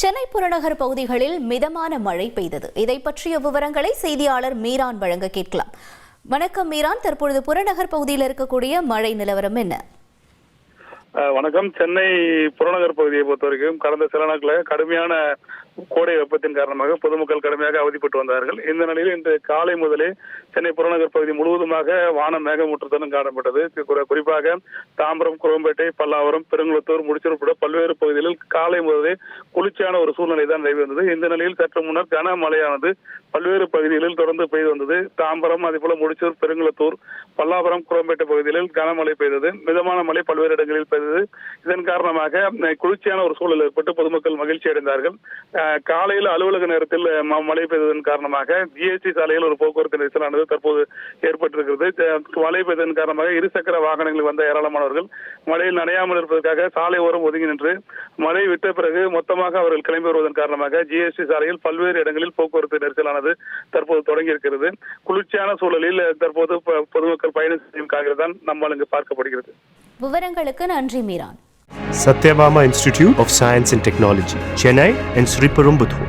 சென்னை புறநகர் பகுதிகளில் மிதமான மழை பெய்தது. இதை பற்றிய விவரங்களை செய்தியாளர் மீரான் வழங்க கேட்கலாம். வணக்கம் மீரான், தற்பொழுது புறநகர் பகுதியில் இருக்கக்கூடிய மழை நிலவரம் என்ன? வணக்கம். சென்னை புறநகர் பகுதியை பொறுத்தவரைக்கும் கடந்த சில நாட்களில் கடுமையான கோடை வெப்பத்தின் காரணமாக பொதுமக்கள் கடுமையாக அவதிப்பட்டு வந்தார்கள். இந்த நிலையில் இன்று காலை முதலே சென்னை புறநகர் பகுதி முழுவதுமாக வானம் மேகமூட்டத்துடன் காணப்பட்டது. குறிப்பாக தாம்பரம், குரோம்பேட்டை, பல்லாவரம், பெருங்குளத்தூர், முடிச்சூர் உட்பட பல்வேறு பகுதிகளில் காலை முதலே குளிர்ச்சியான ஒரு சூழ்நிலை தான் நிலவி வந்தது. இந்த நிலையில் சற்று முன்னர் கனமழையானது பல்வேறு பகுதிகளில் தொடர்ந்து பெய்து வந்தது. தாம்பரம், அதேபோல முடிச்சூர், பெருங்குளத்தூர், பல்லாவரம், குரோம்பேட்டை பகுதிகளில் கனமழை பெய்தது. மிதமான மழை பல்வேறு இடங்களில் பெய்தது. இதன் காரணமாக குளிர்ச்சியான ஒரு சூழல் ஏற்பட்டு பொதுமக்கள் மகிழ்ச்சி அடைந்தார்கள். காலையில் அலுவலக நேரத்தில் மழை பெய்ததன் காரணமாக ஜிஎஸ்டி சாலையில் ஒரு போக்குவரத்து நெரிசலானது தற்போது ஏற்பட்டிருக்கிறது. மழை பெய்ததன் காரணமாக இருசக்கர வாகனங்களில் வந்த ஏராளமானவர்கள் மழையில் நனையாமல் இருப்பதற்காக சாலை ஓரம் ஒதுங்கி நின்று மழை விட்ட பிறகு மொத்தமாக அவர்கள் கிளம்பி வருவதன் காரணமாக ஜிஎஸ்டி சாலையில் பல்வேறு இடங்களில் போக்குவரத்து நெரிசலானது தற்போது தொடங்கி இருக்கிறது. குளிர்ச்சியான சூழலில் தற்போது பொதுமக்கள் பயணம் செய்யும் காரணம் தான் நம்மால் இங்கு பார்க்கப்படுகிறது. விவரங்களுக்கு நன்றி Meeran. Satyabama Institute of Science and Technology, Chennai and Sri Perumbudur.